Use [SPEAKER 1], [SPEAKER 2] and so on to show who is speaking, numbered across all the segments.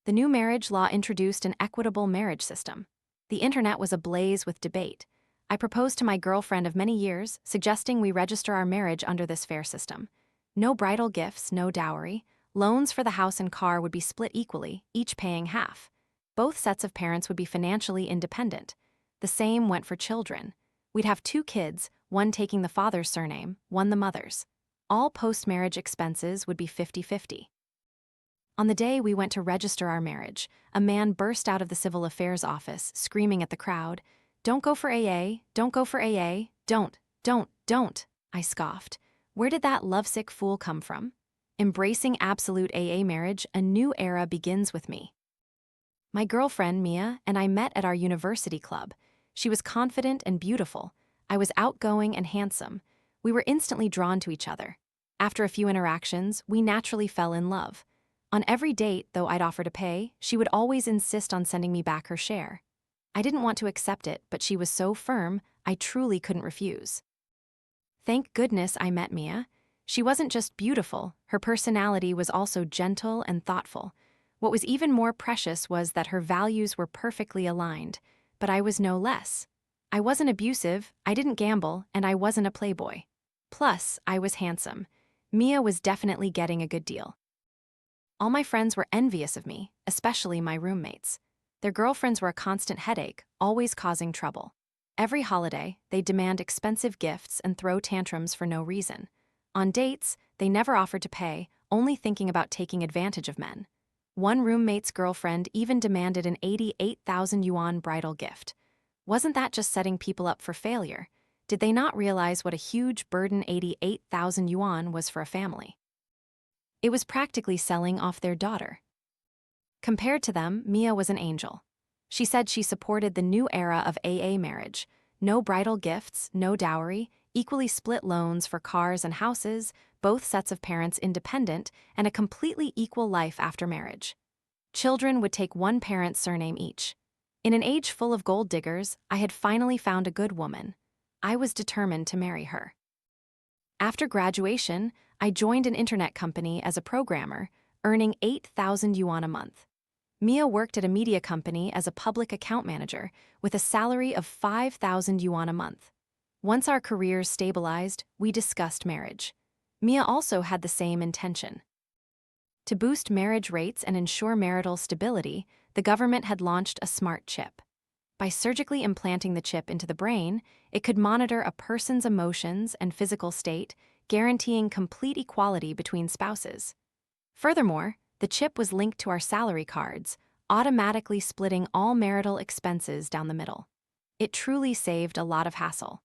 [SPEAKER 1] The new marriage law introduced an equitable marriage system. The internet was ablaze with debate. I proposed to my girlfriend of many years, suggesting we register our marriage under this fair system. No bridal gifts, no dowry. Loans for the house and car would be split equally, each paying half. Both sets of parents would be financially independent. The same went for children. We'd have 2 kids, one taking the father's surname, one the mother's. All post-marriage expenses would be 50-50. On the day we went to register our marriage, a man burst out of the civil affairs office, screaming at the crowd, "Don't go for AA, don't go for AA, don't." I scoffed. Where did that lovesick fool come from? Embracing absolute AA marriage, a new era begins with me. My girlfriend, Mia, and I met at our university club. She was confident and beautiful. I was outgoing and handsome. We were instantly drawn to each other. After a few interactions, we naturally fell in love. On every date, though I'd offer to pay, she would always insist on sending me back her share. I didn't want to accept it, but she was so firm, I truly couldn't refuse. Thank goodness I met Mia. She wasn't just beautiful, her personality was also gentle and thoughtful. What was even more precious was that her values were perfectly aligned, but I was no less. I wasn't abusive, I didn't gamble, and I wasn't a playboy. Plus, I was handsome. Mia was definitely getting a good deal. All my friends were envious of me, especially my roommates. Their girlfriends were a constant headache, always causing trouble. Every holiday, they'd demand expensive gifts and throw tantrums for no reason. On dates, they never offered to pay, only thinking about taking advantage of men. One roommate's girlfriend even demanded an 88,000 yuan bridal gift. Wasn't that just setting people up for failure? Did they not realize what a huge burden 88,000 yuan was for a family? It was practically selling off their daughter. Compared to them, Mia was an angel. She said she supported the new era of AA marriage. No bridal gifts, no dowry, equally split loans for cars and houses, both sets of parents independent, and a completely equal life after marriage. Children would take one parent's surname each. In an age full of gold diggers, I had finally found a good woman. I was determined to marry her. After graduation, I joined an internet company as a programmer, earning 8,000 yuan a month. Mia worked at a media company as a public account manager with a salary of 5,000 yuan a month. Once our careers stabilized, we discussed marriage. Mia also had the same intention. To boost marriage rates and ensure marital stability, the government had launched a smart chip. By surgically implanting the chip into the brain, it could monitor a person's emotions and physical state, guaranteeing complete equality between spouses. Furthermore, the chip was linked to our salary cards, automatically splitting all marital expenses down the middle. It truly saved a lot of hassle.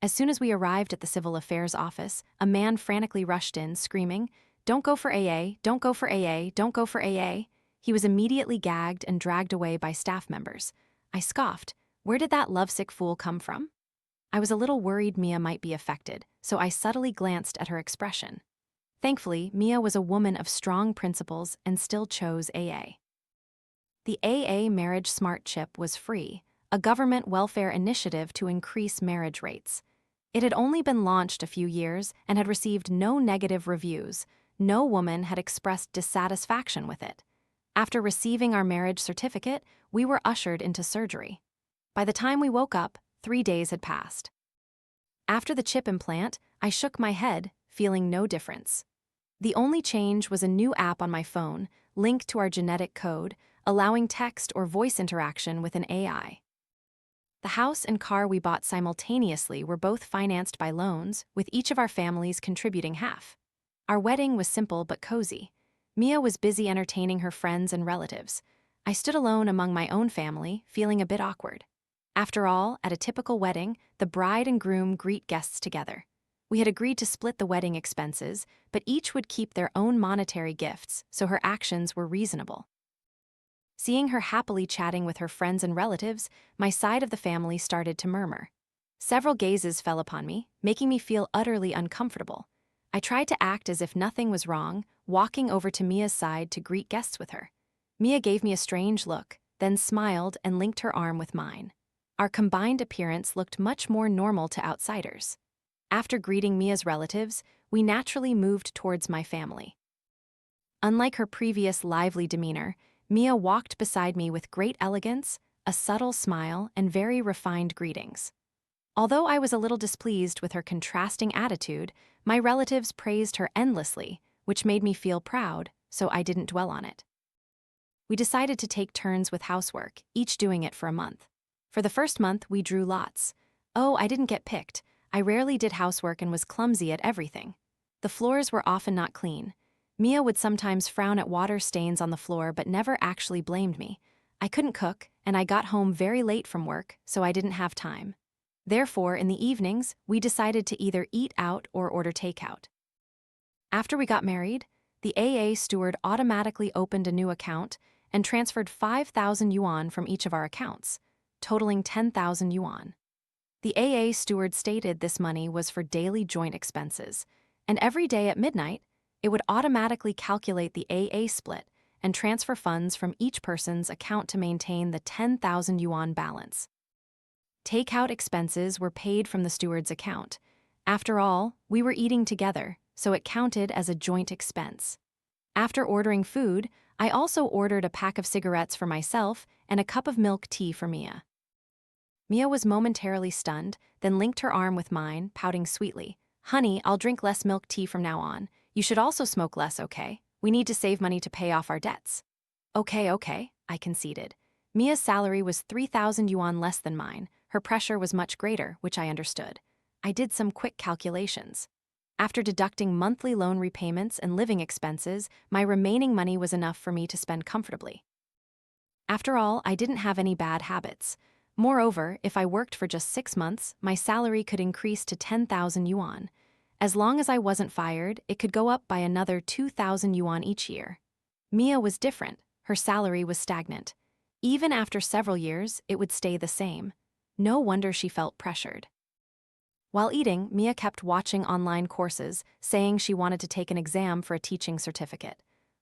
[SPEAKER 1] As soon as we arrived at the civil affairs office, a man frantically rushed in, screaming, "Don't go for AA, don't go for AA, don't go for AA." He was immediately gagged and dragged away by staff members. I scoffed. Where did that lovesick fool come from? I was a little worried Mia might be affected, so I subtly glanced at her expression. Thankfully, Mia was a woman of strong principles and still chose AA. The AA Marriage Smart Chip was free, a government welfare initiative to increase marriage rates. It had only been launched a few years and had received no negative reviews. No woman had expressed dissatisfaction with it. After receiving our marriage certificate, we were ushered into surgery. By the time we woke up, 3 days had passed. After the chip implant, I shook my head, feeling no difference. The only change was a new app on my phone, linked to our genetic code, allowing text or voice interaction with an AI. The house and car we bought simultaneously were both financed by loans, with each of our families contributing half. Our wedding was simple but cozy. Mia was busy entertaining her friends and relatives. I stood alone among my own family, feeling a bit awkward. After all, at a typical wedding, the bride and groom greet guests together. We had agreed to split the wedding expenses, but each would keep their own monetary gifts, so her actions were reasonable. Seeing her happily chatting with her friends and relatives, my side of the family started to murmur. Several gazes fell upon me, making me feel utterly uncomfortable. I tried to act as if nothing was wrong, walking over to Mia's side to greet guests with her. Mia gave me a strange look, then smiled and linked her arm with mine. Our combined appearance looked much more normal to outsiders. After greeting Mia's relatives, we naturally moved towards my family. Unlike her previous lively demeanor, Mia walked beside me with great elegance, a subtle smile, and very refined greetings. Although I was a little displeased with her contrasting attitude, my relatives praised her endlessly, which made me feel proud, so I didn't dwell on it. We decided to take turns with housework, each doing it for a month. For the first month, we drew lots. Oh, I didn't get picked. I rarely did housework and was clumsy at everything. The floors were often not clean. Mia would sometimes frown at water stains on the floor but never actually blamed me. I couldn't cook, and I got home very late from work, so I didn't have time. Therefore, in the evenings, we decided to either eat out or order takeout. After we got married, the AA steward automatically opened a new account and transferred 5,000 yuan from each of our accounts, totaling 10,000 yuan. The AA steward stated this money was for daily joint expenses, and every day at midnight, it would automatically calculate the AA split and transfer funds from each person's account to maintain the 10,000 yuan balance. Takeout expenses were paid from the steward's account. After all, we were eating together, so it counted as a joint expense. After ordering food, I also ordered a pack of cigarettes for myself and a cup of milk tea for Mia. Mia was momentarily stunned, then linked her arm with mine, pouting sweetly. "Honey, I'll drink less milk tea from now on. You should also smoke less, okay? We need to save money to pay off our debts." Okay, I conceded. Mia's salary was 3,000 yuan less than mine. Her pressure was much greater, which I understood. I did some quick calculations. After deducting monthly loan repayments and living expenses, my remaining money was enough for me to spend comfortably. After all, I didn't have any bad habits. Moreover, if I worked for just 6 months, my salary could increase to 10,000 yuan. As long as I wasn't fired, it could go up by another 2,000 yuan each year. Mia was different. Her salary was stagnant. Even after several years, it would stay the same. No wonder she felt pressured. While eating, Mia kept watching online courses, saying she wanted to take an exam for a teaching certificate.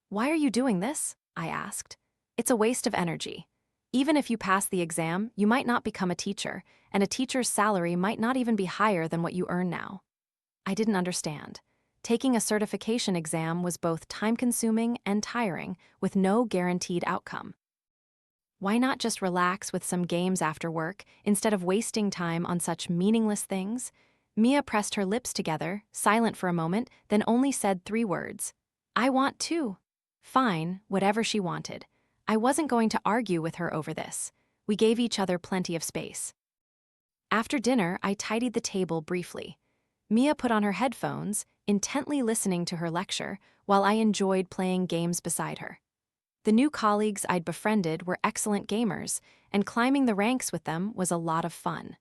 [SPEAKER 1] "Why are you doing this?" I asked. "It's a waste of energy. Even if you pass the exam, you might not become a teacher, and a teacher's salary might not even be higher than what you earn now." I didn't understand. Taking a certification exam was both time-consuming and tiring, with no guaranteed outcome. Why not just relax with some games after work, instead of wasting time on such meaningless things? Mia pressed her lips together, silent for a moment, then only said 3 words. "I want to." Fine, whatever she wanted. I wasn't going to argue with her over this. We gave each other plenty of space. After dinner, I tidied the table briefly. Mia put on her headphones, intently listening to her lecture, while I enjoyed playing games beside her. The new colleagues I'd befriended were excellent gamers, and climbing the ranks with them was a lot of fun.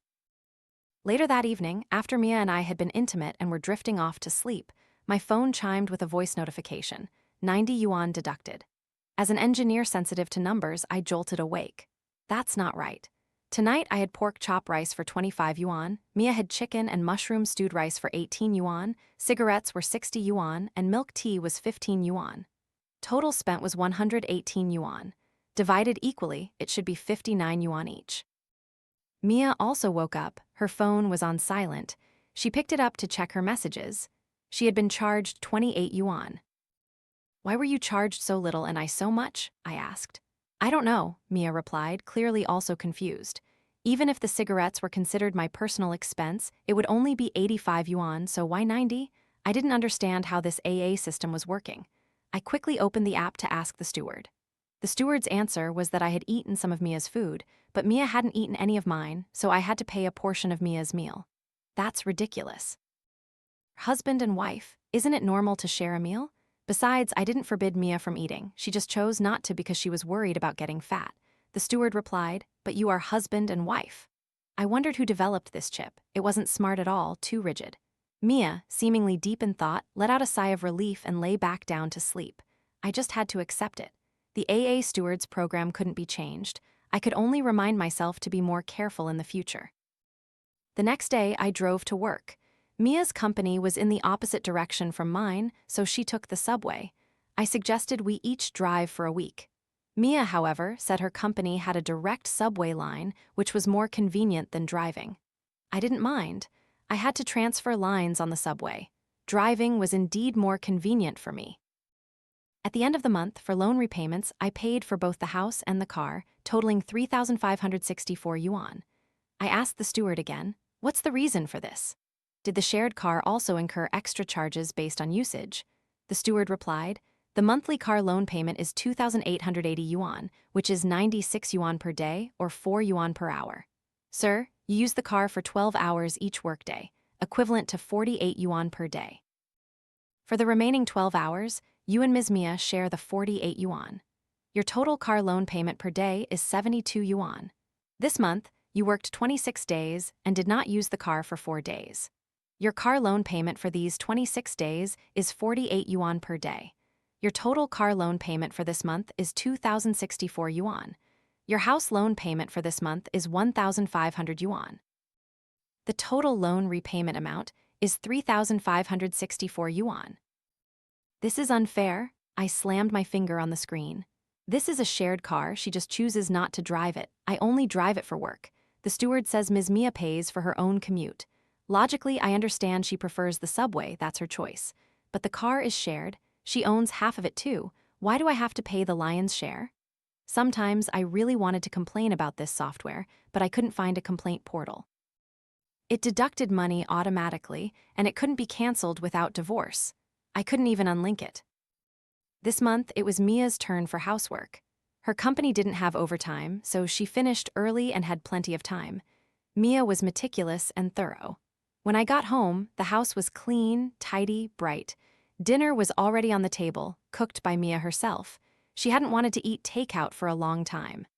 [SPEAKER 1] Later that evening, after Mia and I had been intimate and were drifting off to sleep, my phone chimed with a voice notification, 90 yuan deducted. As an engineer sensitive to numbers, I jolted awake. That's not right. Tonight I had pork chop rice for 25 yuan, Mia had chicken and mushroom stewed rice for 18 yuan, cigarettes were 60 yuan, and milk tea was 15 yuan. Total spent was 118 yuan. Divided equally, it should be 59 yuan each. Mia also woke up. Her phone was on silent. She picked it up to check her messages. She had been charged 28 yuan. "Why were you charged so little and I so much?" I asked. "I don't know," Mia replied, clearly also confused. Even if the cigarettes were considered my personal expense, it would only be 85 yuan, so why 90? I didn't understand how this AA system was working. I quickly opened the app to ask the steward. The steward's answer was that I had eaten some of Mia's food, but Mia hadn't eaten any of mine, so I had to pay a portion of Mia's meal. That's ridiculous. Husband and wife, isn't it normal to share a meal? Besides, I didn't forbid Mia from eating. She just chose not to because she was worried about getting fat. The steward replied, "But you are husband and wife." I wondered who developed this chip. It wasn't smart at all, too rigid. Mia, seemingly deep in thought, let out a sigh of relief and lay back down to sleep. I just had to accept it. The AA steward's program couldn't be changed. I could only remind myself to be more careful in the future. The next day, I drove to work. Mia's company was in the opposite direction from mine, so she took the subway. I suggested we each drive for a week. Mia, however, said her company had a direct subway line, which was more convenient than driving. I didn't mind. I had to transfer lines on the subway. Driving was indeed more convenient for me. At the end of the month, for loan repayments, I paid for both the house and the car, totaling 3,564 yuan. I asked the steward again, "What's the reason for this? Did the shared car also incur extra charges based on usage?" The steward replied, "The monthly car loan payment is 2,880 yuan, which is 96 yuan per day or 4 yuan per hour. Sir, you use the car for 12 hours each workday, equivalent to 48 yuan per day. For the remaining 12 hours, you and Ms. Mia share the 48 yuan. Your total car loan payment per day is 72 yuan. This month, you worked 26 days and did not use the car for 4 days. Your car loan payment for these 26 days is 48 yuan per day. Your total car loan payment for this month is 2,064 yuan. Your house loan payment for this month is 1,500 yuan. The total loan repayment amount is 3,564 yuan. This is unfair. I slammed my finger on the screen. This is a shared car, she just chooses not to drive it. I only drive it for work. The steward says Ms. Mia pays for her own commute. Logically, I understand she prefers the subway, that's her choice. But the car is shared. She owns half of it too. Why do I have to pay the lion's share? Sometimes I really wanted to complain about this software, but I couldn't find a complaint portal. It deducted money automatically, and it couldn't be canceled without divorce. I couldn't even unlink it. This month, it was Mia's turn for housework. Her company didn't have overtime, so she finished early and had plenty of time. Mia was meticulous and thorough. When I got home, the house was clean, tidy, bright. Dinner was already on the table, cooked by Mia herself. She hadn't wanted to eat takeout for a long time.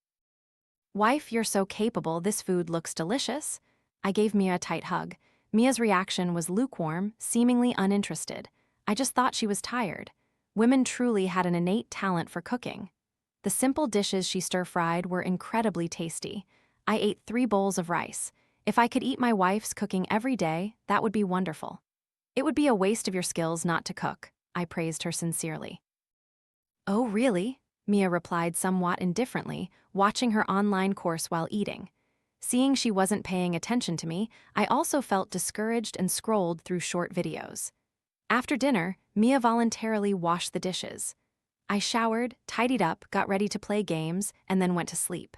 [SPEAKER 1] "Wife, you're so capable, this food looks delicious." I gave Mia a tight hug. Mia's reaction was lukewarm, seemingly uninterested. I just thought she was tired. Women truly had an innate talent for cooking. The simple dishes she stir-fried were incredibly tasty. I ate 3 bowls of rice. If I could eat my wife's cooking every day, that would be wonderful. "It would be a waste of your skills not to cook," I praised her sincerely. "Oh, really?" Mia replied somewhat indifferently, watching her online course while eating. Seeing she wasn't paying attention to me, I also felt discouraged and scrolled through short videos. After dinner, Mia voluntarily washed the dishes. I showered, tidied up, got ready to play games, and then went to sleep.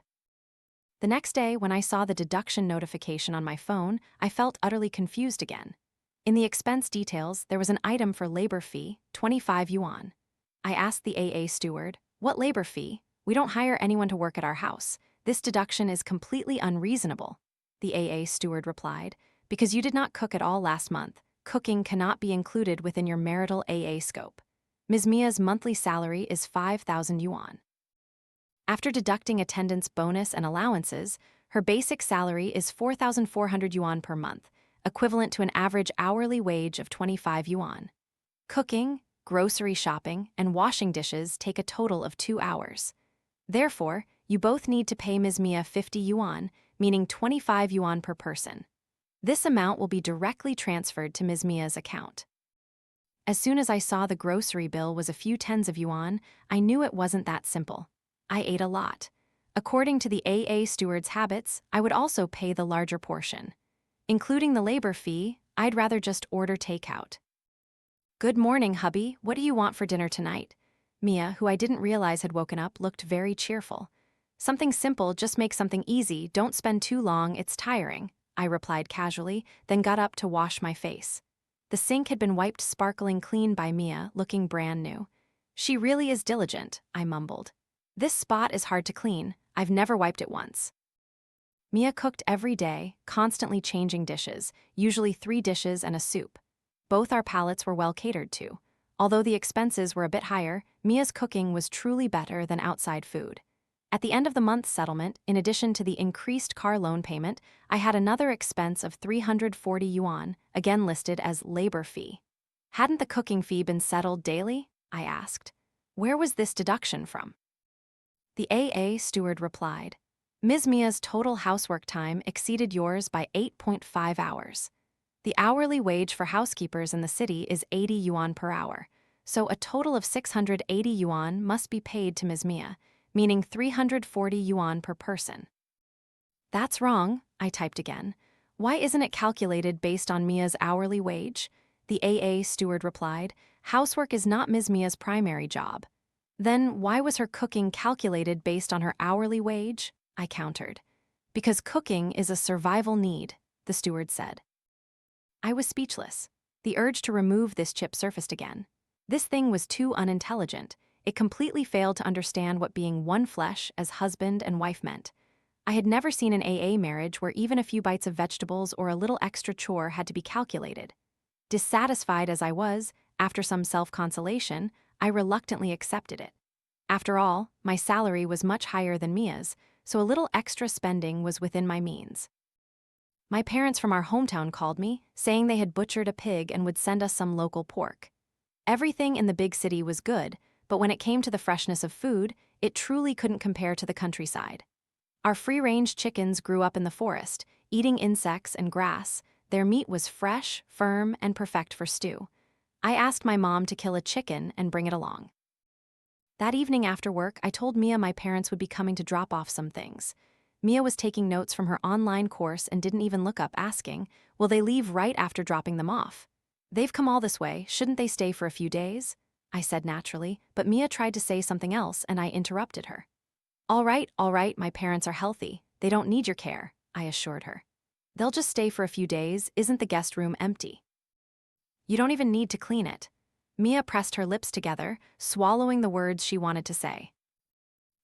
[SPEAKER 1] The next day, when I saw the deduction notification on my phone, I felt utterly confused again. In the expense details, there was an item for labor fee, 25 yuan. I asked the AA steward, "What labor fee? We don't hire anyone to work at our house. This deduction is completely unreasonable." The AA steward replied, "Because you did not cook at all last month, cooking cannot be included within your marital AA scope. Ms. Mia's monthly salary is 5,000 yuan. After deducting attendance bonus and allowances, her basic salary is 4,400 yuan per month, equivalent to an average hourly wage of 25 yuan. Cooking, grocery shopping, and washing dishes take a total of 2 hours. Therefore, you both need to pay Ms. Mia 50 yuan, meaning 25 yuan per person. This amount will be directly transferred to Ms. Mia's account." As soon as I saw the grocery bill was a few tens of yuan, I knew it wasn't that simple. I ate a lot. According to the AA steward's habits, I would also pay the larger portion. Including the labor fee, I'd rather just order takeout. "Good morning, hubby. What do you want for dinner tonight?" Mia, who I didn't realize had woken up, looked very cheerful. "Something simple, just make something easy, don't spend too long, it's tiring," I replied casually, then got up to wash my face. The sink had been wiped sparkling clean by Mia, looking brand new. "She really is diligent," I mumbled. "This spot is hard to clean. I've never wiped it once." Mia cooked every day, constantly changing dishes, usually 3 dishes and a soup. Both our palates were well catered to. Although the expenses were a bit higher, Mia's cooking was truly better than outside food. At the end of the month's settlement, in addition to the increased car loan payment, I had another expense of 340 yuan, again listed as labor fee. Hadn't the cooking fee been settled daily? I asked. Where was this deduction from? The AA steward replied, "Ms. Mia's total housework time exceeded yours by 8.5 hours. The hourly wage for housekeepers in the city is 80 yuan per hour, so a total of 680 yuan must be paid to Ms. Mia, meaning 340 yuan per person." "That's wrong," I typed again. "Why isn't it calculated based on Mia's hourly wage?" The AA steward replied, "Housework is not Ms. Mia's primary job. Then why was her cooking calculated based on her hourly wage? I countered. Because cooking is a survival need, the steward said. I was speechless. The urge to remove this chip surfaced again. This thing was too unintelligent. It completely failed to understand what being one flesh as husband and wife meant. I had never seen an AA marriage where even a few bites of vegetables or a little extra chore had to be calculated. Dissatisfied as I was, after some self-consolation, I reluctantly accepted it. After all, my salary was much higher than Mia's, so a little extra spending was within my means. My parents from our hometown called me, saying they had butchered a pig and would send us some local pork. Everything in the big city was good, but when it came to the freshness of food, it truly couldn't compare to the countryside. Our free-range chickens grew up in the forest, eating insects and grass. Their meat was fresh, firm, and perfect for stew. I asked my mom to kill a chicken and bring it along. That evening after work, I told Mia my parents would be coming to drop off some things. Mia was taking notes from her online course and didn't even look up, asking, "Will they leave right after dropping them off? They've come all this way, shouldn't they stay for a few days?" I said naturally, but Mia tried to say something else and I interrupted her. All right, my parents are healthy. They don't need your care," I assured her. "They'll just stay for a few days. Isn't the guest room empty?" "You don't even need to clean it." Mia pressed her lips together, swallowing the words she wanted to say.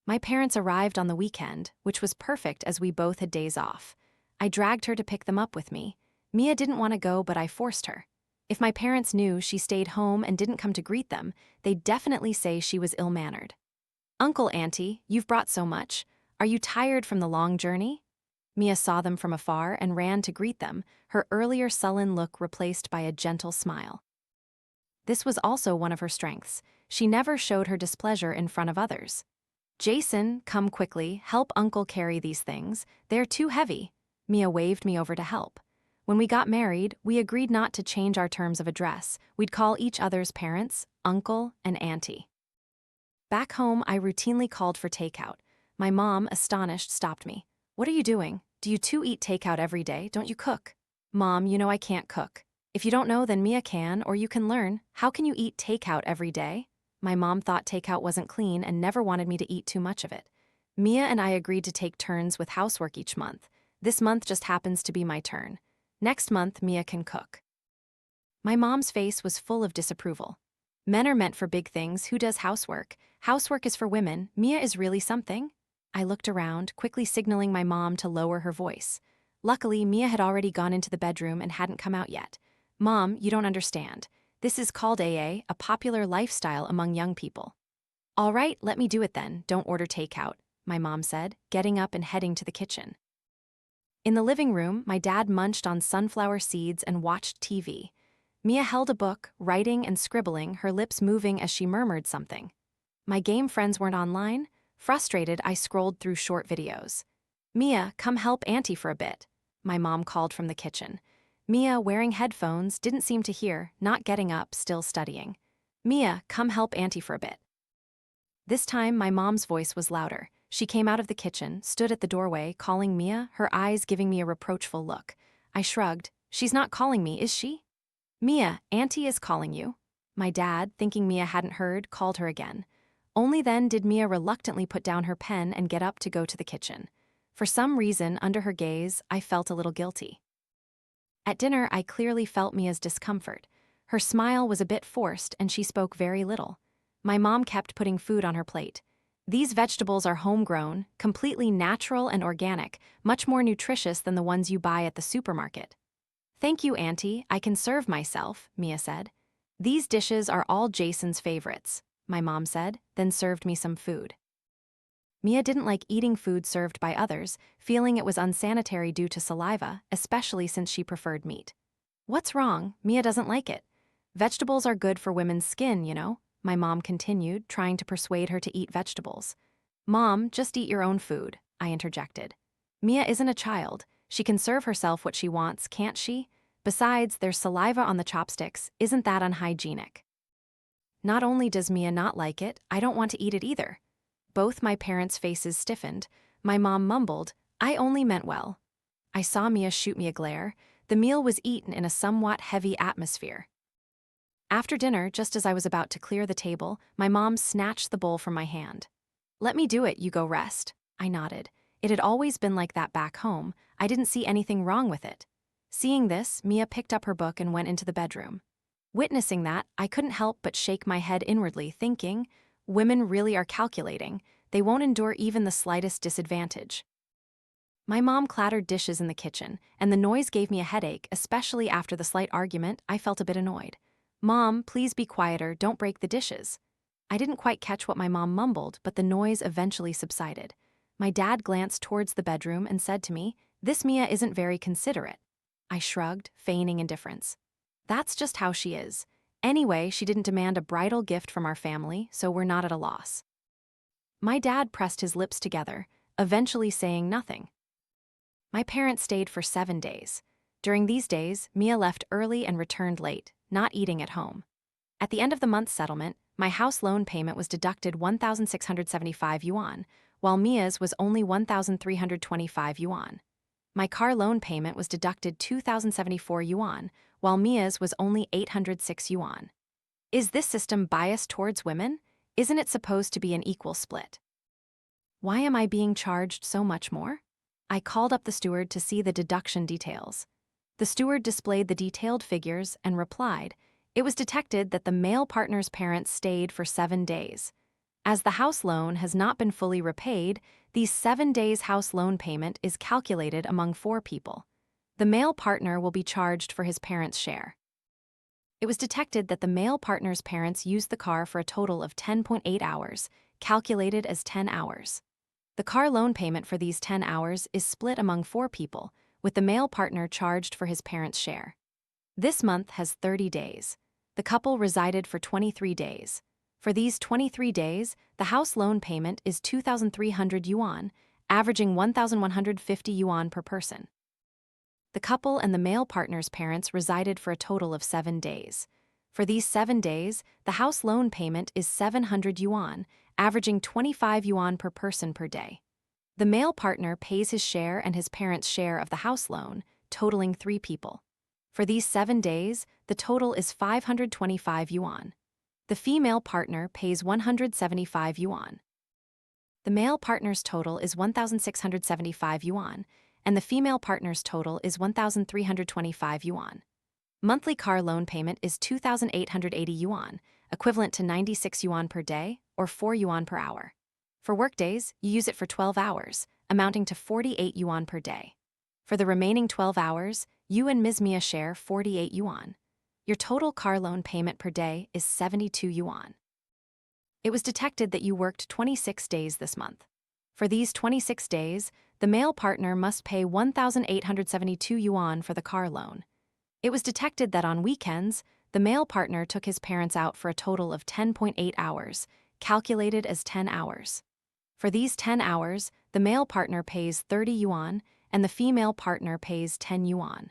[SPEAKER 1] My parents arrived on the weekend, which was perfect as we both had days off. I dragged her to pick them up with me. Mia didn't want to go, but I forced her. If my parents knew she stayed home and didn't come to greet them, they'd definitely say she was ill-mannered. "Uncle, Auntie, you've brought so much. Are you tired from the long journey?" Mia saw them from afar and ran to greet them, her earlier sullen look replaced by a gentle smile. This was also one of her strengths. She never showed her displeasure in front of others. "Jason, come quickly, help Uncle carry these things. They're too heavy." Mia waved me over to help. When we got married, we agreed not to change our terms of address. We'd call each other's parents Uncle and Auntie. Back home, I routinely called for takeout. My mom, astonished, stopped me. "What are you doing? Do you two eat takeout every day? Don't you cook?" "Mom, you know I can't cook." "If you don't know, then Mia can, or you can learn. How can you eat takeout every day?" My mom thought takeout wasn't clean and never wanted me to eat too much of it. Mia and I agreed to take turns with housework each month. This month just happens to be my turn. Next month, Mia can cook. My mom's face was full of disapproval. "Men are meant for big things. Who does housework? Housework is for women. Mia is really something." I looked around, quickly signaling my mom to lower her voice. Luckily, Mia had already gone into the bedroom and hadn't come out yet. "Mom, you don't understand. This is called AA, a popular lifestyle among young people." "All right, let me do it then. Don't order takeout," my mom said, getting up and heading to the kitchen. In the living room, my dad munched on sunflower seeds and watched TV. Mia held a book, writing and scribbling, her lips moving as she murmured something. My game friends weren't online. Frustrated, I scrolled through short videos. "Mia, come help Auntie for a bit," my mom called from the kitchen. Mia, wearing headphones, didn't seem to hear, not getting up, still studying. "Mia, come help Auntie for a bit." This time, my mom's voice was louder. She came out of the kitchen, stood at the doorway, calling Mia, her eyes giving me a reproachful look. I shrugged. "She's not calling me, is she?" "Mia, Auntie is calling you." My dad, thinking Mia hadn't heard, called her again. Only then did Mia reluctantly put down her pen and get up to go to the kitchen. For some reason, under her gaze, I felt a little guilty. At dinner, I clearly felt Mia's discomfort. Her smile was a bit forced and she spoke very little. My mom kept putting food on her plate. "These vegetables are homegrown, completely natural and organic, much more nutritious than the ones you buy at the supermarket." "Thank you, Auntie, I can serve myself," Mia said. "These dishes are all Jason's favorites," my mom said, then served me some food. Mia didn't like eating food served by others, feeling it was unsanitary due to saliva, especially since she preferred meat. "What's wrong? Mia doesn't like it." "Vegetables are good for women's skin, you know," my mom continued, trying to persuade her to eat vegetables. "Mom, just eat your own food," I interjected. "Mia isn't a child. She can serve herself what she wants, can't she? Besides, there's saliva on the chopsticks. Isn't that unhygienic?" Not only does Mia not like it, I don't want to eat it either. Both my parents' faces stiffened. My mom mumbled, "I only meant well." I saw Mia shoot me a glare. The meal was eaten in a somewhat heavy atmosphere. After dinner, just as I was about to clear the table, my mom snatched the bowl from my hand. "Let me do it, you go rest." I nodded. It had always been like that back home. I didn't see anything wrong with it. Seeing this, Mia picked up her book and went into the bedroom. Witnessing that, I couldn't help but shake my head inwardly, thinking, women really are calculating. They won't endure even the slightest disadvantage. My mom clattered dishes in the kitchen, and the noise gave me a headache, especially after the slight argument. I felt a bit annoyed. "Mom, please be quieter, don't break the dishes." I didn't quite catch what my mom mumbled, but the noise eventually subsided. My dad glanced towards the bedroom and said to me, "This Mia isn't very considerate." I shrugged, feigning indifference. "That's just how she is. Anyway, she didn't demand a bridal gift from our family, so we're not at a loss." My dad pressed his lips together, eventually saying nothing. My parents stayed for 7 days. During these days, Mia left early and returned late, not eating at home. At the end of the month's settlement, my house loan payment was deducted 1,675 yuan, while Mia's was only 1,325 yuan. My car loan payment was deducted 2,074 yuan, while Mia's was only 806 yuan. Is this system biased towards women? Isn't it supposed to be an equal split? Why am I being charged so much more? I called up the steward to see the deduction details. The steward displayed the detailed figures and replied, "It was detected that the male partner's parents stayed for 7 days. As the house loan has not been fully repaid, these 7 days house loan payment is calculated among 4 people. The male partner will be charged for his parents' share." It was detected that the male partner's parents used the car for a total of 10.8 hours, calculated as 10 hours. The car loan payment for these 10 hours is split among 4 people, with the male partner charged for his parents' share. This month has 30 days. The couple resided for 23 days. For these 23 days, the house loan payment is 2,300 yuan, averaging 1,150 yuan per person. The couple and the male partner's parents resided for a total of 7 days. For these 7 days, the house loan payment is 700 yuan, averaging 25 yuan per person per day. The male partner pays his share and his parents' share of the house loan, totaling 3 people. For these 7 days, the total is 525 yuan. The female partner pays 175 yuan. The male partner's total is 1,675 yuan, and the female partner's total is 1,325 yuan. Monthly car loan payment is 2,880 yuan, equivalent to 96 yuan per day, or 4 yuan per hour. For workdays, you use it for 12 hours, amounting to 48 yuan per day. For the remaining 12 hours, you and Ms. Mia share 48 yuan. Your total car loan payment per day is 72 yuan. It was detected that you worked 26 days this month. For these 26 days, the male partner must pay 1,872 yuan for the car loan. It was detected that on weekends, the male partner took his parents out for a total of 10.8 hours, calculated as 10 hours. For these 10 hours, the male partner pays 30 yuan, and the female partner pays 10 yuan.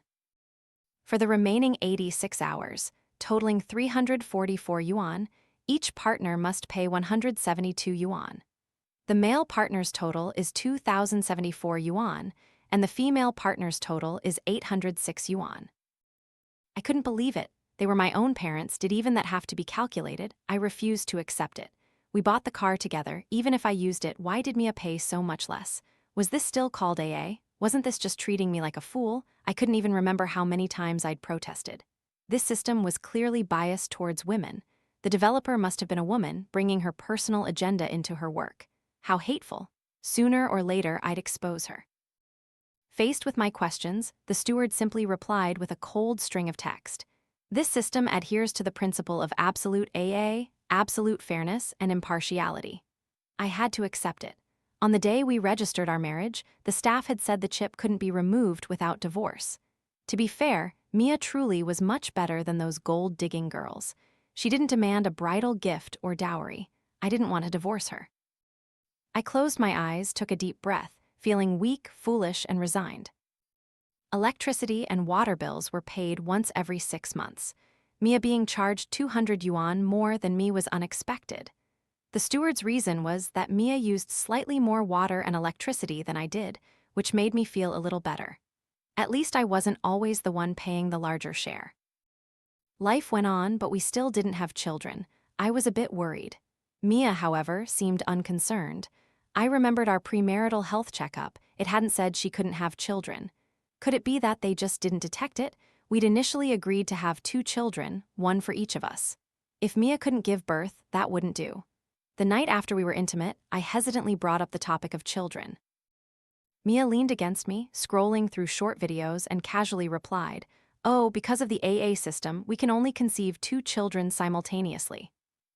[SPEAKER 1] For the remaining 86 hours, totaling 344 yuan, each partner must pay 172 yuan. The male partner's total is 2,074 yuan, and the female partner's total is 806 yuan. I couldn't believe it. They were my own parents. Did even that have to be calculated? I refused to accept it. We bought the car together. Even if I used it, why did Mia pay so much less? Was this still called AA? Wasn't this just treating me like a fool? I couldn't even remember how many times I'd protested. This system was clearly biased towards women. The developer must have been a woman, bringing her personal agenda into her work. How hateful. Sooner or later, I'd expose her. Faced with my questions, the steward simply replied with a cold string of text. This system adheres to the principle of absolute AA, absolute fairness, and impartiality. I had to accept it. On the day we registered our marriage, the staff had said the chip couldn't be removed without divorce. To be fair, Mia truly was much better than those gold-digging girls. She didn't demand a bridal gift or dowry. I didn't want to divorce her. I closed my eyes, took a deep breath, feeling weak, foolish, and resigned. Electricity and water bills were paid once every 6 months. Mia being charged 200 yuan more than me was unexpected. The steward's reason was that Mia used slightly more water and electricity than I did, which made me feel a little better. At least I wasn't always the one paying the larger share. Life went on, but we still didn't have children. I was a bit worried. Mia, however, seemed unconcerned. I remembered our premarital health checkup. It hadn't said she couldn't have children. Could it be that they just didn't detect it? We'd initially agreed to have 2 children, 1 for each of us. If Mia couldn't give birth, that wouldn't do. The night after we were intimate, I hesitantly brought up the topic of children. Mia leaned against me, scrolling through short videos, and casually replied, "Oh, because of the AA system, we can only conceive 2 children simultaneously."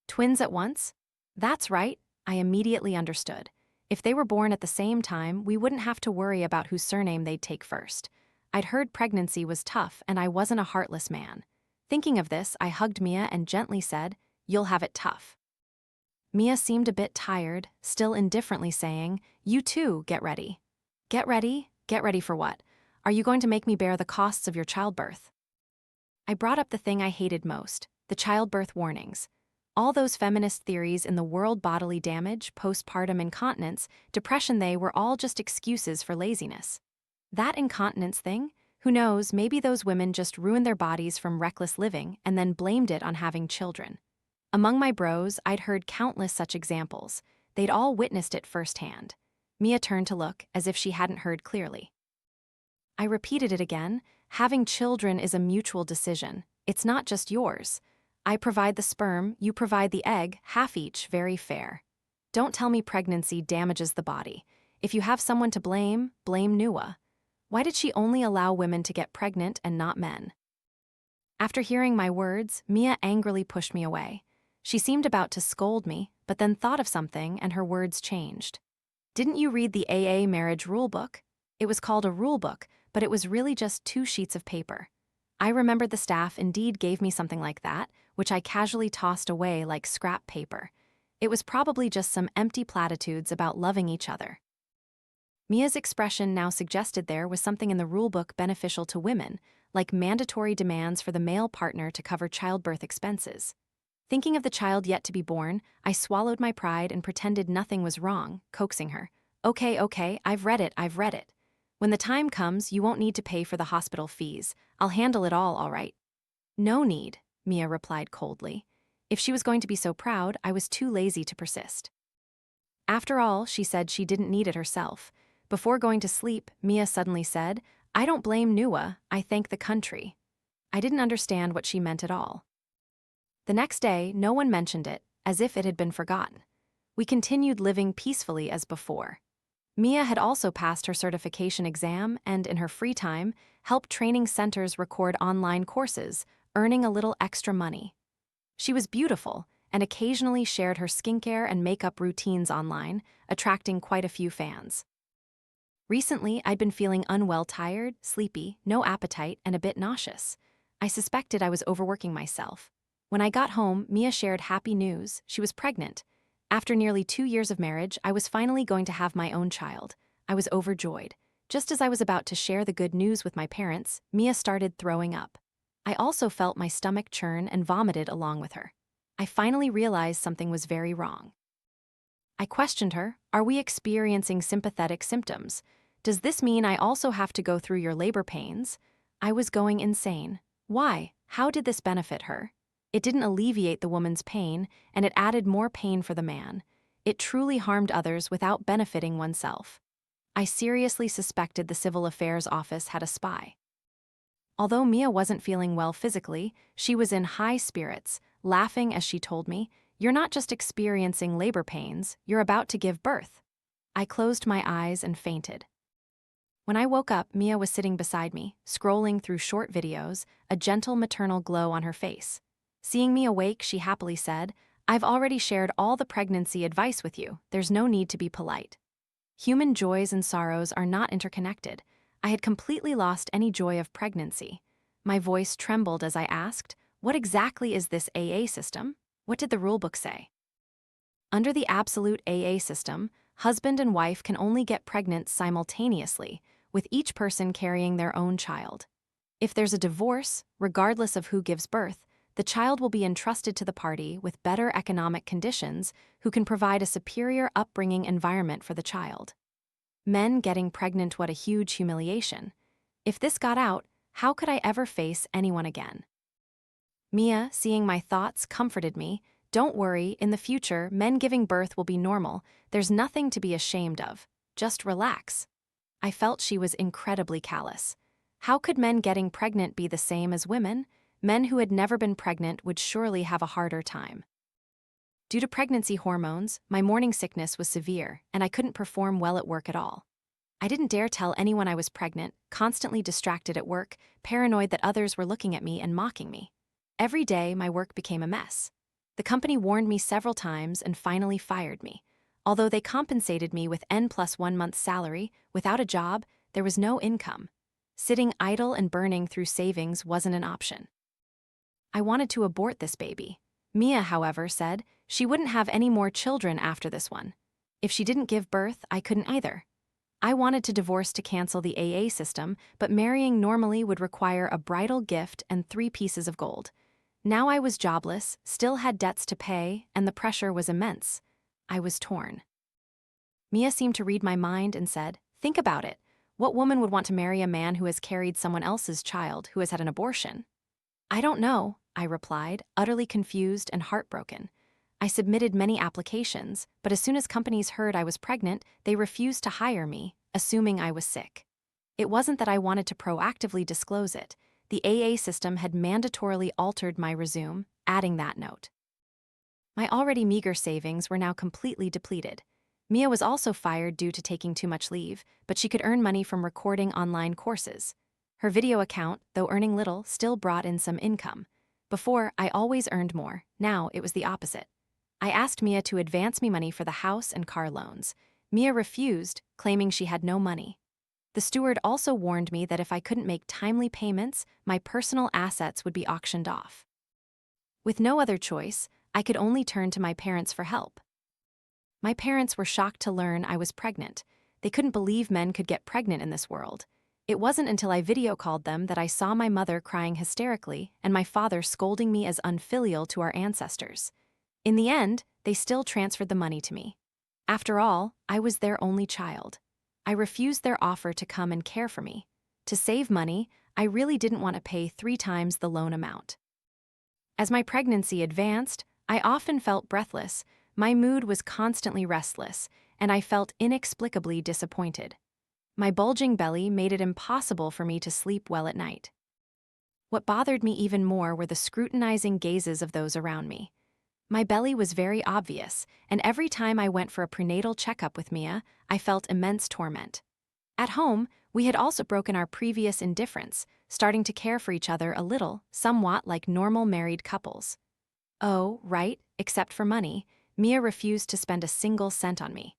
[SPEAKER 1] Twins at once? That's right, I immediately understood. If they were born at the same time, we wouldn't have to worry about whose surname they'd take first. I'd heard pregnancy was tough, and I wasn't a heartless man. Thinking of this, I hugged Mia and gently said, "You'll have it tough." Mia seemed a bit tired, still indifferently saying, "You too, get ready." Get ready? Get ready for what? Are you going to make me bear the costs of your childbirth? I brought up the thing I hated most, the childbirth warnings. All those feminist theories in the world: bodily damage, postpartum incontinence, depression, they were all just excuses for laziness. That incontinence thing? Who knows, maybe those women just ruined their bodies from reckless living and then blamed it on having children. Among my bros, I'd heard countless such examples. They'd all witnessed it firsthand. Mia turned to look, as if she hadn't heard clearly. I repeated it again. Having children is a mutual decision. It's not just yours. I provide the sperm, you provide the egg, half each, very fair. Don't tell me pregnancy damages the body. If you have someone to blame, blame Nua. Why did she only allow women to get pregnant and not men? After hearing my words, Mia angrily pushed me away. She seemed about to scold me, but then thought of something and her words changed. "Didn't you read the AA marriage rulebook?" It was called a rulebook, but it was really just 2 sheets of paper. I remembered the staff indeed gave me something like that, which I casually tossed away like scrap paper. It was probably just some empty platitudes about loving each other. Mia's expression now suggested there was something in the rulebook beneficial to women, like mandatory demands for the male partner to cover childbirth expenses. Thinking of the child yet to be born, I swallowed my pride and pretended nothing was wrong, coaxing her. Okay, I've read it. When the time comes, you won't need to pay for the hospital fees. I'll handle it all right." "No need," Mia replied coldly. If she was going to be so proud, I was too lazy to persist. After all, she said she didn't need it herself. Before going to sleep, Mia suddenly said, "I don't blame Nua, I thank the country." I didn't understand what she meant at all. The next day, no one mentioned it, as if it had been forgotten. We continued living peacefully as before. Mia had also passed her certification exam and, in her free time, helped training centers record online courses, earning a little extra money. She was beautiful and occasionally shared her skincare and makeup routines online, attracting quite a few fans. Recently, I'd been feeling unwell, tired, sleepy, no appetite, and a bit nauseous. I suspected I was overworking myself. When I got home, Mia shared happy news. She was pregnant. After nearly 2 years of marriage, I was finally going to have my own child. I was overjoyed. Just as I was about to share the good news with my parents, Mia started throwing up. I also felt my stomach churn and vomited along with her. I finally realized something was very wrong. I questioned her, "Are we experiencing sympathetic symptoms? Does this mean I also have to go through your labor pains?" I was going insane. Why? How did this benefit her? It didn't alleviate the woman's pain, and it added more pain for the man. It truly harmed others without benefiting oneself. I seriously suspected the Civil Affairs Office had a spy. Although Mia wasn't feeling well physically, she was in high spirits, laughing as she told me, "You're not just experiencing labor pains, you're about to give birth." I closed my eyes and fainted. When I woke up, Mia was sitting beside me, scrolling through short videos, a gentle maternal glow on her face. Seeing me awake, she happily said, "I've already shared all the pregnancy advice with you. There's no need to be polite." Human joys and sorrows are not interconnected. I had completely lost any joy of pregnancy. My voice trembled as I asked, "What exactly is this AA system? What did the rulebook say?" Under the absolute AA system, husband and wife can only get pregnant simultaneously, with each person carrying their own child. If there's a divorce, regardless of who gives birth, the child will be entrusted to the party with better economic conditions who can provide a superior upbringing environment for the child. Men getting pregnant, what a huge humiliation. If this got out, how could I ever face anyone again? Mia, seeing my thoughts, comforted me. Don't worry, in the future, men giving birth will be normal. There's nothing to be ashamed of. Just relax. I felt she was incredibly callous. How could men getting pregnant be the same as women? Men who had never been pregnant would surely have a harder time. Due to pregnancy hormones, my morning sickness was severe, and I couldn't perform well at work at all. I didn't dare tell anyone I was pregnant, constantly distracted at work, paranoid that others were looking at me and mocking me. Every day, my work became a mess. The company warned me several times and finally fired me. Although they compensated me with N+1 month's salary, without a job, there was no income. Sitting idle and burning through savings wasn't an option. I wanted to abort this baby. Mia, however, said she wouldn't have any more children after this one. If she didn't give birth, I couldn't either. I wanted to divorce to cancel the AA system, but marrying normally would require a bridal gift and 3 pieces of gold. Now I was jobless, still had debts to pay, and the pressure was immense. I was torn. Mia seemed to read my mind and said, "Think about it. What woman would want to marry a man who has carried someone else's child, who has had an abortion?" "I don't know," I replied, utterly confused and heartbroken. I submitted many applications, but as soon as companies heard I was pregnant, they refused to hire me, assuming I was sick. It wasn't that I wanted to proactively disclose it. The AA system had mandatorily altered my resume, adding that note. My already meager savings were now completely depleted. Mia was also fired due to taking too much leave, but she could earn money from recording online courses. Her video account, though earning little, still brought in some income. Before, I always earned more. Now, it was the opposite. I asked Mia to advance me money for the house and car loans. Mia refused, claiming she had no money. The steward also warned me that if I couldn't make timely payments, my personal assets would be auctioned off. With no other choice, I could only turn to my parents for help. My parents were shocked to learn I was pregnant. They couldn't believe men could get pregnant in this world. It wasn't until I video called them that I saw my mother crying hysterically and my father scolding me as unfilial to our ancestors. In the end, they still transferred the money to me. After all, I was their only child. I refused their offer to come and care for me. To save money, I really didn't want to pay 3 times the loan amount. As my pregnancy advanced, I often felt breathless, my mood was constantly restless, and I felt inexplicably disappointed. My bulging belly made it impossible for me to sleep well at night. What bothered me even more were the scrutinizing gazes of those around me. My belly was very obvious, and every time I went for a prenatal checkup with Mia, I felt immense torment. At home, we had also broken our previous indifference, starting to care for each other a little, somewhat like normal married couples. Oh, right, except for money, Mia refused to spend a single cent on me.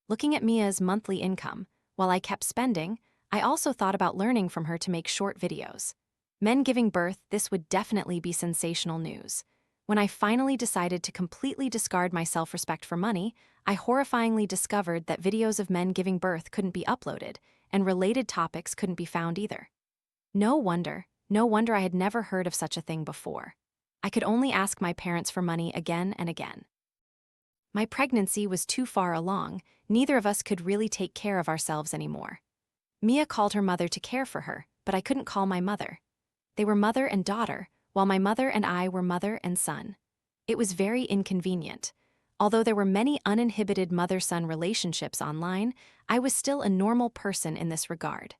[SPEAKER 1] Looking at Mia's monthly income, while I kept spending, I also thought about learning from her to make short videos. Men giving birth, this would definitely be sensational news. When I finally decided to completely discard my self-respect for money, I horrifyingly discovered that videos of men giving birth couldn't be uploaded, and related topics couldn't be found either. No wonder I had never heard of such a thing before. I could only ask my parents for money again and again. My pregnancy was too far along, neither of us could really take care of ourselves anymore. Mia called her mother to care for her, but I couldn't call my mother. They were mother and daughter, while my mother and I were mother and son. It was very inconvenient. Although there were many uninhibited mother-son relationships online, I was still a normal person in this regard.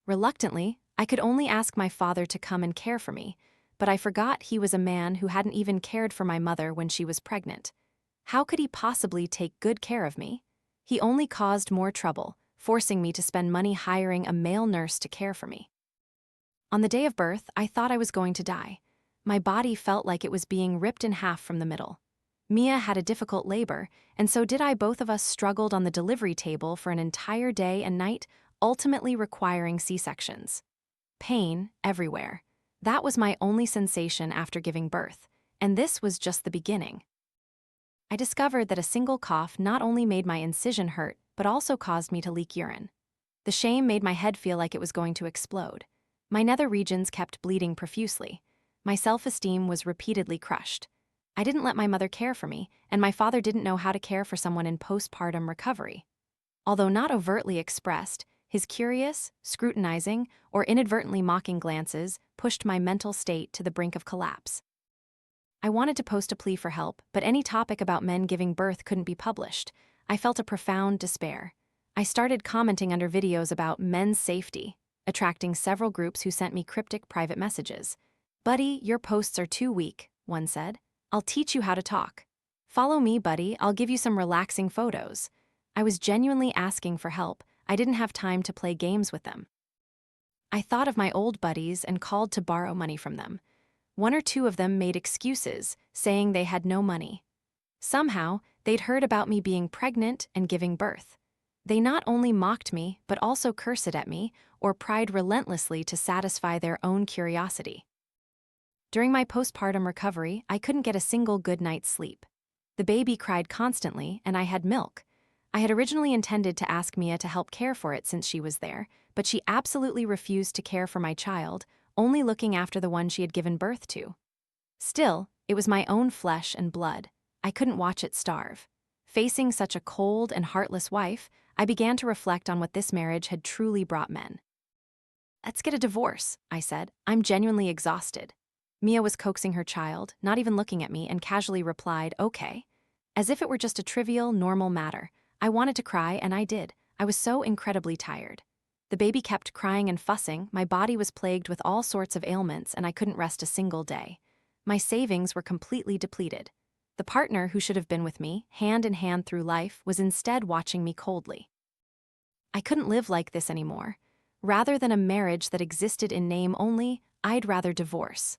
[SPEAKER 1] Reluctantly, I could only ask my father to come and care for me, but I forgot he was a man who hadn't even cared for my mother when she was pregnant. How could he possibly take good care of me? He only caused more trouble, forcing me to spend money hiring a male nurse to care for me. On the day of birth, I thought I was going to die. My body felt like it was being ripped in half from the middle. Mia had a difficult labor, and so did I. Both of us struggled on the delivery table for an entire day and night, ultimately requiring C-sections. Pain everywhere. That was my only sensation after giving birth, and this was just the beginning. I discovered that a single cough not only made my incision hurt, but also caused me to leak urine. The shame made my head feel like it was going to explode. My nether regions kept bleeding profusely. My self-esteem was repeatedly crushed. I didn't let my mother care for me, and my father didn't know how to care for someone in postpartum recovery. Although not overtly expressed, His curious, scrutinizing, or inadvertently mocking glances pushed my mental state to the brink of collapse. I wanted to post a plea for help, but any topic about men giving birth couldn't be published. I felt a profound despair. I started commenting under videos about men's safety, attracting several groups who sent me cryptic private messages. "Buddy, your posts are too weak," one said. "I'll teach you how to talk." "Follow me, buddy, I'll give you some relaxing photos." I was genuinely asking for help. I didn't have time to play games with them. I thought of my old buddies and called to borrow money from them. One or two of them made excuses, saying they had no money. Somehow, they'd heard about me being pregnant and giving birth. They not only mocked me, but also cursed at me, or pried relentlessly to satisfy their own curiosity. During my postpartum recovery, I couldn't get a single good night's sleep. The baby cried constantly, and I had milk. I had originally intended to ask Mia to help care for it since she was there, but she absolutely refused to care for my child, only looking after the one she had given birth to. Still, it was my own flesh and blood. I couldn't watch it starve. Facing such a cold and heartless wife, I began to reflect on what this marriage had truly brought men. "Let's get a divorce," I said. "I'm genuinely exhausted." Mia was coaxing her child, not even looking at me, and casually replied, "Okay." As if it were just a trivial, normal matter. I wanted to cry, and I did. I was so incredibly tired. The baby kept crying and fussing, my body was plagued with all sorts of ailments, and I couldn't rest a single day. My savings were completely depleted. The partner who should have been with me, hand in hand through life, was instead watching me coldly. I couldn't live like this anymore. Rather than a marriage that existed in name only, I'd rather divorce.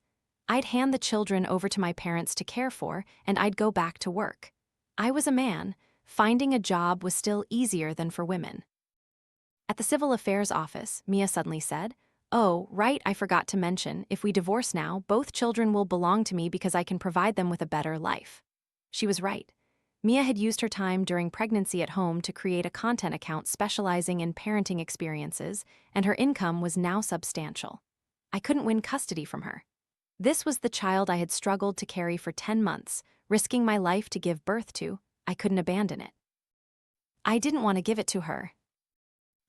[SPEAKER 1] I'd hand the children over to my parents to care for, and I'd go back to work. I was a man. Finding a job was still easier than for women. At the Civil Affairs office, Mia suddenly said, "Oh, right, I forgot to mention, if we divorce now, both children will belong to me because I can provide them with a better life." She was right. Mia had used her time during pregnancy at home to create a content account specializing in parenting experiences, and her income was now substantial. I couldn't win custody from her. This was the child I had struggled to carry for 10 months, risking my life to give birth to. I couldn't abandon it. I didn't want to give it to her.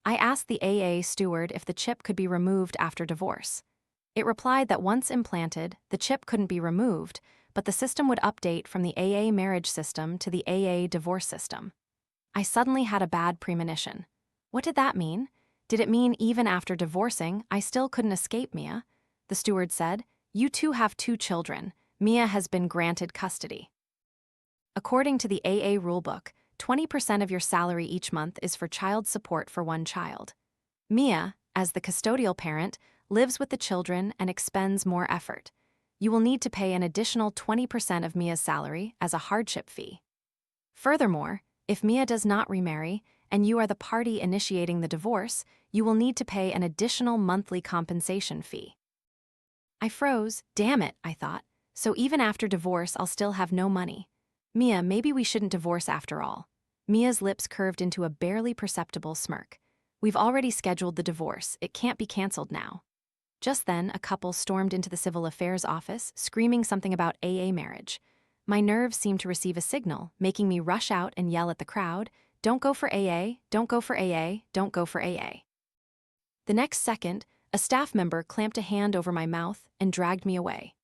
[SPEAKER 1] I asked the AA steward if the chip could be removed after divorce. It replied that once implanted, the chip couldn't be removed, but the system would update from the AA marriage system to the AA divorce system. I suddenly had a bad premonition. What did that mean? Did it mean even after divorcing, I still couldn't escape Mia? The steward said, "You two have 2 children. Mia has been granted custody." According to the AA rulebook, 20% of your salary each month is for child support for one child. Mia, as the custodial parent, lives with the children and expends more effort. You will need to pay an additional 20% of Mia's salary as a hardship fee. Furthermore, if Mia does not remarry, and you are the party initiating the divorce, you will need to pay an additional monthly compensation fee. I froze. Damn it, I thought. So even after divorce, I'll still have no money. Mia, maybe we shouldn't divorce after all. Mia's lips curved into a barely perceptible smirk. We've already scheduled the divorce. It can't be canceled now. Just then, a couple stormed into the Civil Affairs office, screaming something about AA marriage. My nerves seemed to receive a signal, making me rush out and yell at the crowd, "Don't go for AA, don't go for AA, don't go for AA." The next second, a staff member clamped a hand over my mouth and dragged me away.